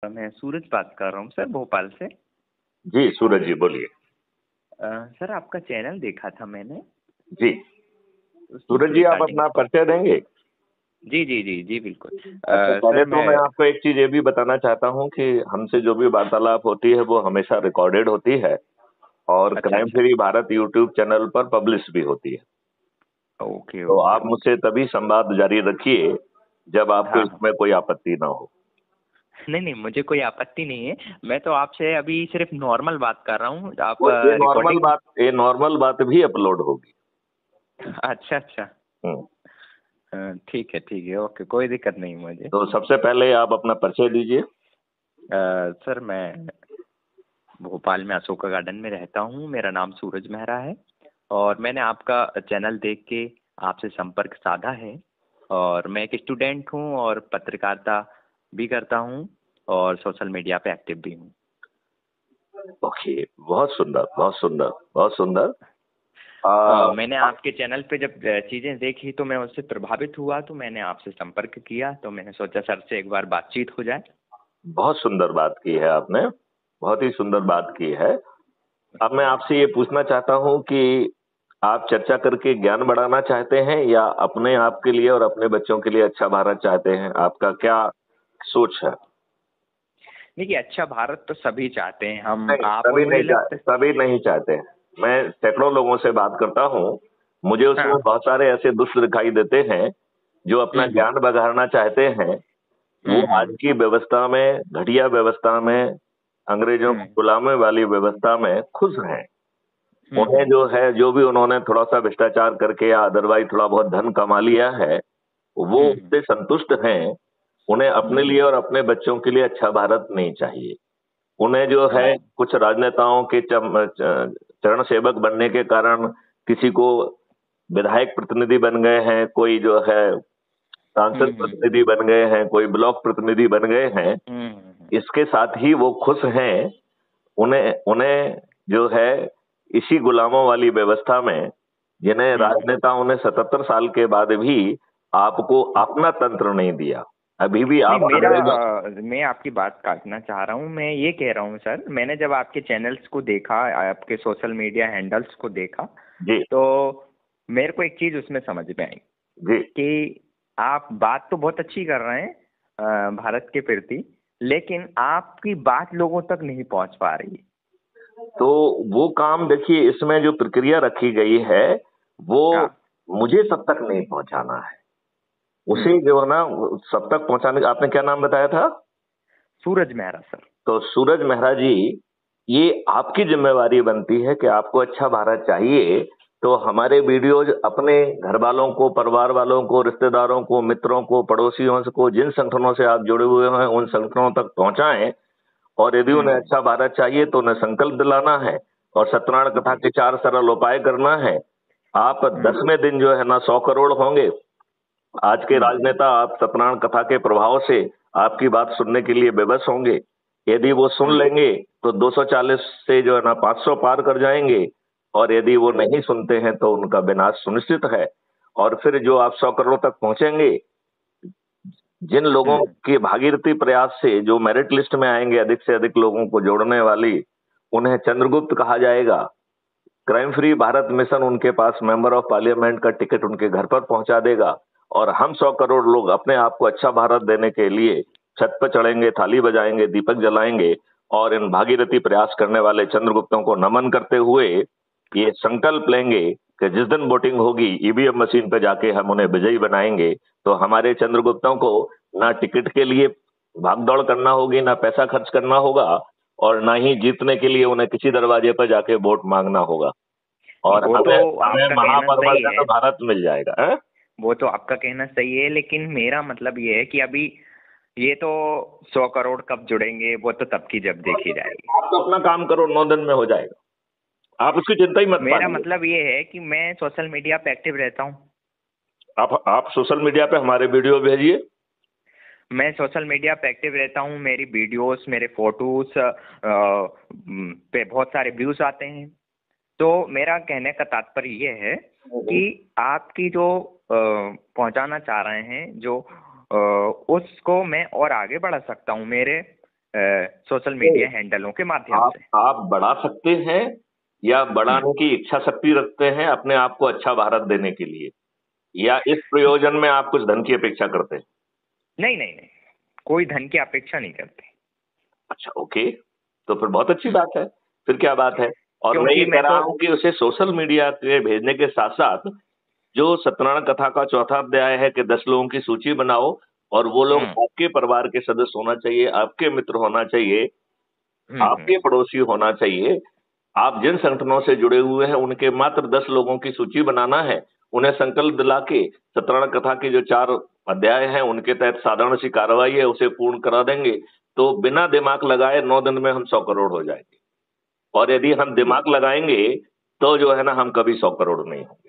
मैं सूरज बात कर रहा हूँ सर, भोपाल से। जी सूरज जी बोलिए। सर आपका चैनल देखा था मैंने। जी उसमें सूरज जी आप रिगार्डिंग अपना परिचय देंगे? जी जी जी जी बिल्कुल। अच्छा पहले सर तो मैं मैं आपको एक चीज ये भी बताना चाहता हूँ कि हमसे जो भी वार्तालाप होती है वो हमेशा रिकॉर्डेड होती है और अच्छा क्राइम अच्छा। फ्री भारत यूट्यूब चैनल पर पब्लिश भी होती है। ओके तो ओके आप ओके। मुझसे तभी संवाद जारी रखिए जब आपको हाँ हाँ। इसमें कोई आपत्ति ना हो। नहीं नहीं, मुझे कोई आपत्ति नहीं है। मैं तो आपसे अभी सिर्फ नॉर्मल बात कर रहा हूँ। आप वो रिकॉर्डिंग। ये नॉर्मल बात भी अपलोड होगी। अच्छा अच्छा। हम्म। ठीक है ओके, कोई दिक्कत नहीं मुझे। तो सबसे पहले आप अपना परिचय दीजिए। सर मैं भोपाल में अशोका गार्डन में रहता हूँ। मेरा नाम सूरज मेहरा है और मैंने आपका चैनल देख के आपसे संपर्क साधा है। और मैं एक स्टूडेंट हूँ और पत्रकारिता भी करता हूँ और सोशल मीडिया पे एक्टिव भी हूँ। ओके बहुत सुंदर बहुत सुंदर बहुत सुंदर। मैंने आपके चैनल पे जब चीज़ें देखी तो मैं उससे प्रभावित हुआ, तो मैंने आपसे संपर्क किया। तो मैंने सोचा सर से एक बार बातचीत हो जाए। बहुत सुंदर बात की है आपने, बहुत ही सुंदर बात की है। अब मैं आपसे ये पूछना चाहता हूँ कि आप चर्चा करके ज्ञान बढ़ाना चाहते हैं या अपने आप के लिए और अपने बच्चों के लिए अच्छा भारत चाहते हैं? आपका क्या सोच है? देखिए, अच्छा भारत तो सभी चाहते हैं, हम नहीं आप, और मुझे लगता है। सभी नहीं चाहते हैं। मैं सैकड़ों लोगों से बात करता हूँ, मुझे उसमें हाँ। बहुत सारे ऐसे दुष्ट दिखाई देते हैं जो अपना हम्म। ज्ञान बढ़ाना चाहते हैं। वो आज हम्म। की व्यवस्था में, घटिया व्यवस्था में, अंग्रेजों हम्म। की गुलामी वाली व्यवस्था में खुश हैं। उन्हें हम्म। जो है, जो भी उन्होंने थोड़ा सा भ्रष्टाचार करके या अदरवाइज थोड़ा बहुत धन कमा लिया है, वो हम्म। उससे संतुष्ट हैं। उन्हें अपने हम्म। लिए और अपने बच्चों के लिए अच्छा भारत नहीं चाहिए। उन्हें जो है हम्म। कुछ राजनेताओं के चरण सेवक बनने के कारण, किसी को विधायक प्रतिनिधि बन गए हैं, कोई जो है सांसद हम्म। प्रतिनिधि बन गए हैं, कोई ब्लॉक प्रतिनिधि बन गए हैं, हम्म। इसके साथ ही वो खुश हैं। उन्हें उन्हें जो है इसी गुलामों वाली व्यवस्था में, जिन्हें हम्म। राजनेताओं ने 77 साल के बाद भी आपको अपना तंत्र नहीं दिया, अभी भी नहीं, आप अंग्रेजों। मैं आपकी बात काटना चाह रहा हूँ। मैं ये कह रहा हूँ सर, मैंने जब आपके चैनल्स को देखा, आपके सोशल मीडिया हैंडल्स को देखा, जी तो मेरे को एक चीज़ उसमें समझ में आई जी। कि आप बात तो बहुत अच्छी कर रहे हैं भारत के प्रति, लेकिन आपकी बात लोगों तक नहीं पहुंच पा रही। तो वो काम देखिए, इसमें जो प्रक्रिया रखी गई है वो हाँ। मुझे सब तक नहीं पहुंचाना है, हम्म। उसे जो है ना सब तक पहुंचाने का। आपने क्या नाम बताया था? सूरज मेहरा सर। तो सूरज मेहरा जी, ये आपकी जिम्मेवारी बनती है कि आपको अच्छा भारत चाहिए तो हमारे वीडियोज अपने घर वालों को, परिवार वालों को, रिश्तेदारों को, मित्रों को, पड़ोसियों को, जिन संगठनों से आप जुड़े हुए हैं उन संगठनों तक पहुंचाएं। और यदि उन्हें हम्म। अच्छा भारत चाहिए तो उन्हें संकल्प दिलाना है और सत्यनारायण कथा जी। के 4 सरल उपाय करना है। आप हम्म। 10वें दिन जो है ना 100 करोड़ होंगे। आज के हम्म। राजनेता आप सत्यनारायण कथा के प्रभाव से आपकी बात सुनने के लिए बेबस होंगे। यदि वो सुन हम्म। लेंगे तो 240 से जो है ना 500 पार कर जाएंगे। और यदि वो हम्म। नहीं सुनते हैं तो उनका विनाश सुनिश्चित है। और फिर जो आप 100 करोड़ तक पहुंचेंगे, जिन लोगों हम्म। के भागीरथी प्रयास से जो मेरिट लिस्ट में आएंगे, अधिक से अधिक लोगों को जोड़ने वाली, उन्हें चंद्रगुप्त कहा जाएगा। क्राइम फ्री भारत मिशन उनके पास मेंबर ऑफ पार्लियामेंट का टिकट उनके घर पर पहुंचा देगा। और हम 100 करोड़ लोग अपने आप को अच्छा भारत देने के लिए छत पर चढ़ेंगे, थाली बजाएंगे, दीपक जलाएंगे और इन भागीरथी प्रयास करने वाले चंद्रगुप्तों को नमन करते हुए ये संकल्प लेंगे कि जिस दिन वोटिंग होगी ईवीएम मशीन पे जाके हम उन्हें विजयी बनाएंगे। तो हमारे चंद्रगुप्तों को ना टिकट के लिए भागदौड़ करना होगी, ना पैसा खर्च करना होगा और ना ही जीतने के लिए उन्हें किसी दरवाजे पर जाके वोट मांगना होगा। और वो तो हमें हमें आपका कहना सही है। महापरिवर्तन भारत मिल जाएगा है? वो तो आपका कहना सही है, लेकिन मेरा मतलब ये है कि अभी ये तो 100 करोड़ कब जुड़ेंगे, वो तो तब की जब देखी जाएगी। आप तो अपना काम करो, 9 दिन में हो जाएगा। आप उसकी चिंता ही मत मेरा पालिए। मतलब ये है कि मैं सोशल मीडिया पे एक्टिव रहता हूँ। आप सोशल मीडिया पे हमारे वीडियो भेजिए। मैं सोशल मीडिया पे एक्टिव रहता हूँ, मेरी वीडियोस, मेरे फोटोज पे बहुत सारे व्यूज आते हैं। तो मेरा कहने का तात्पर्य ये है कि आपकी जो पहुंचाना चाह रहे हैं जो उसको मैं और आगे बढ़ा सकता हूँ। मेरे सोशल मीडिया हैंडलों के माध्यम से। आप बढ़ा सकते हैं या बढ़ाने की इच्छा शक्ति रखते हैं अपने आप को अच्छा भारत देने के लिए, या इस प्रयोजन में आप कुछ धन की अपेक्षा करते हैं? नहीं नहीं नहीं, कोई धन की अपेक्षा नहीं करते। अच्छा, ओके, तो फिर बहुत अच्छी बात है। फिर क्या बात है? और मैं क्योंकि ये कह मैं रहा तो हूँ कि उसे सोशल मीडिया के भेजने के साथ साथ जो सत्यनारायण कथा का चौथा अध्याय है कि 10 लोगों की सूची बनाओ, और वो लोग आपके परिवार के सदस्य होना चाहिए, आपके मित्र होना चाहिए, आपके पड़ोसी होना चाहिए। आप जिन संगठनों से जुड़े हुए हैं उनके मात्र 10 लोगों की सूची बनाना है। उन्हें संकल्प दिला के सत्यनारायण कथा के जो 4 अध्याय हैं उनके तहत साधारण सी कार्रवाई है उसे पूर्ण करा देंगे, तो बिना दिमाग लगाए 9 दिन में हम 100 करोड़ हो जाएंगे। और यदि हम दिमाग लगाएंगे तो जो है ना, हम कभी 100 करोड़ नहीं होंगे।